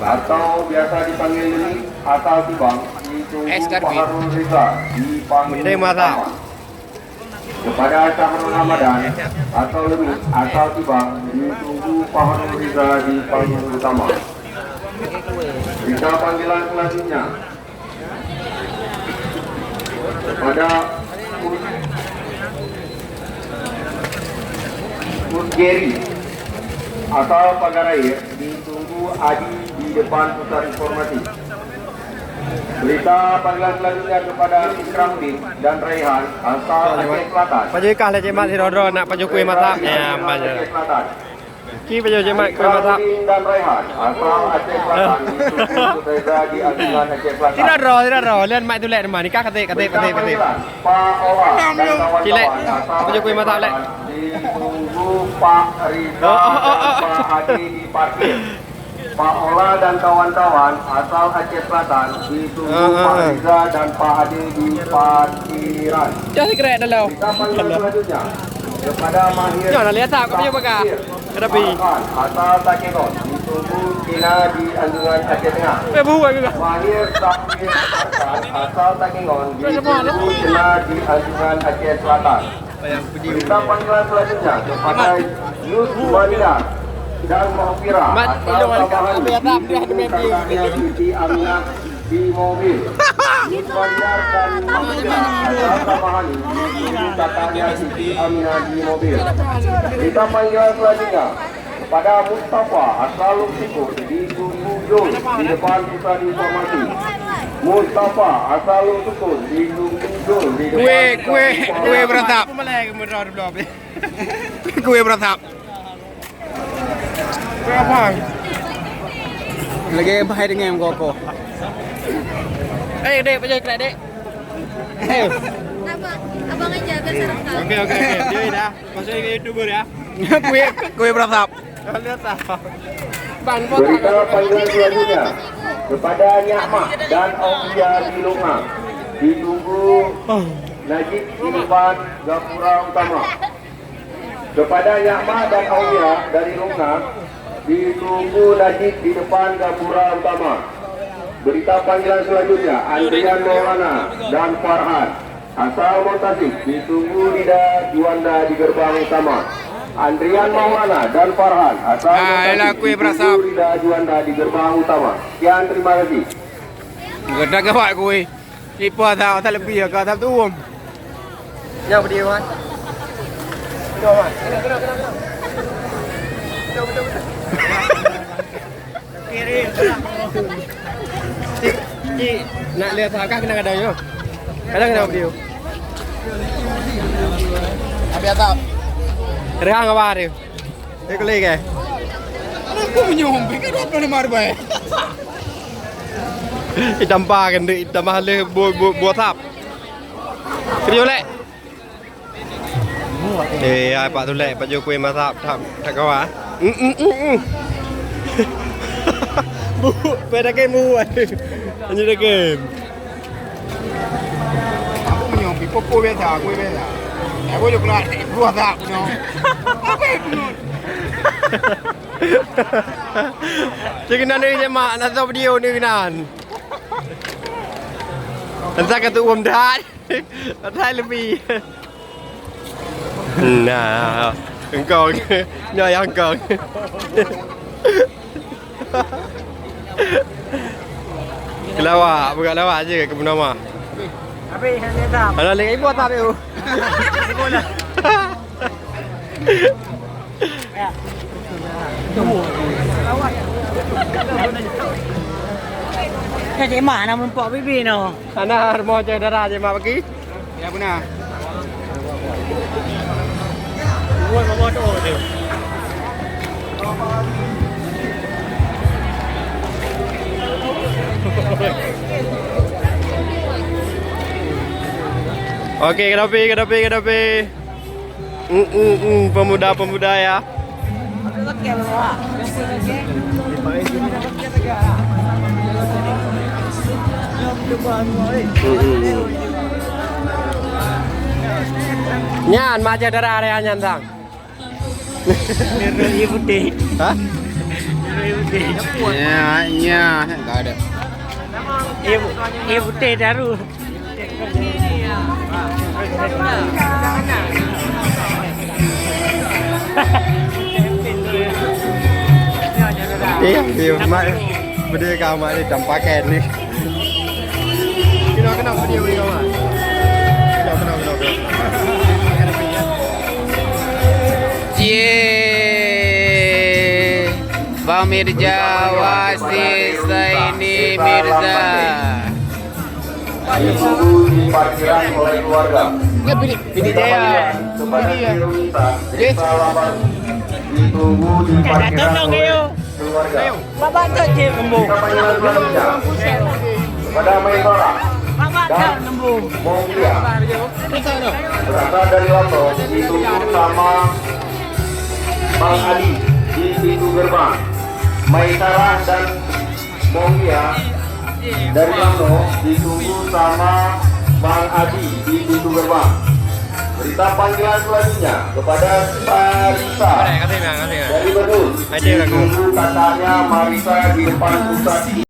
atau biasa dipanggil ini asal Tibang ditunggu Paharul Reza di panggung utama. Kepada Syahrul Ramadan atau lebih asal Tibang ditunggu Paharul Reza di panggung utama. Berita panggilan selanjutnya kepada Geri asal Pagaraya ditunggu Adi di depan pusat informasi. Berita panggilan selanjutnya kepada Ikramudin dan Raihan asal Aceh Selatan. Pajukah le jemat si Rodro nak paju kuih masak ya banyak. Ki paju jemat kuih masak. Ikramudin dan Raihan asal Aceh Selatan ditunggu Reza di Agungan Aceh Selatan. Tidak ro lian mak tu lek demah nikah kate. Pak Owa dan kawan-kawan asal paju kuih masak lek. Ditunggu Pak Riza dan Pak Hadi di parkir. Pak Ola dan kawan-kawan asal Aceh Selatan ditunggu Pak Riza dan Pak Hadi di parkiran. Jangan keren dah. Kita panggilan selanjutnya kepada Mahir. Jangan lihat tak punya bakal. Kedapi. Asal Takengon ditunggu Cina di Anjungan Aceh Tengah. Buat juga. Mahir Takmir asal Takengon ditunggu Cina di Anjungan Aceh Selatan. Kita panggilan selanjutnya kepada Yus Maria dan Mahfira asal Sabahani ditunggu kakaknya Siti Aminah di mobil. Yus Maria dan Mahfira asal Sabahani ditunggu kakaknya Siti Aminah di mobil. Kita panggilan selanjutnya kepada Mustafa asal Luksikur ditunggu Jul di depan pusat informasi. Mustafa asal Luksikur ditunggu Jul di depan kue beratap. Kue beratap. Kue apa? Lagi bahaya dengan koko. Dek, pajak kelak dek. Abang aja biar serekam. Okey. Dia dah. Masuk ke YouTuber ya. Kue beratap. Lihat tak. Ban potong. Berita panggilan selanjutnya kepada Nyakmah dan Aulia di Lunga ditunggu Najib di depan Gapura Utama. Kepada Nyakmah dan Aulia dari Lunga ditunggu Najib di depan Gapura Utama. Berita panggilan selanjutnya Andrian Maulana dan Farhan asal Montasik ditunggu Nida Juanda di gerbang utama. Andrian Maulana dan Farhan asal Montasik ditunggu Nida Juanda di gerbang utama. Sekian, terima kasih. Dah gawat kue. Lipa tak lebih ke tak tu. Ya berdiri wan. Kena. Betul. Kiri. Cik, nak lihat takah kena kadang yo. Kadang kena berdiri. Abi atap. Rehang apa dia? Dia kelih ke? Aku menyombi kan apa nama dia? Ditambah kan dia tambah le buat tap. Kiri lek. Pak tu lek Pak Jokowi masak tak kawan. Bu, pada game bu. Ini dah game. Aku menyombi popo biasa, aku biasa. Aku juga buat tak punya. Apa itu? Cik nan ni je mak nak tahu video ni kenan. Entah kata dah. Tak lebih. Nah, engkau nyayang engkau. Kelawak, bukan lawak je ke Purnama. Habis hanya tak. Alah lagi buat tak tu. Bola. Ya. Cik Mak nak mempak bibi no. Ana rumah je darah je mak pergi. Ya benar. Buat mama tu je. Okey, kedapi. Pemuda ya. Nyan macam darah ada nyan sang. Merah putih. Hah? Ya, enggak ada. Ibu teh daru. Iya, mak. Berdiri kamar ini tampakan nih. Kenapa dia beli kamar? Kenapa? Cie, Bang Mirza wasis ini Mirza. Ditunggu di parkiran oleh keluarga. Ya pilih dia. Kepada Wirwita, Desa Lambat. Ditunggu di parkiran oleh keluarga. Bapak tak je kembung. Kita panggilan selanjutnya pada Maisara dan Mongkia berasal dari Lombok, ditunggu sama Bang Adi di pintu gerbang. Maisara dan Mongkia dari Lombok ditunggu sama Bang Adi di pintu gerbang. Berita panggilan selanjutnya kepada Marisa dari Bedul. Ditunggu kakaknya Marisa di depan pusat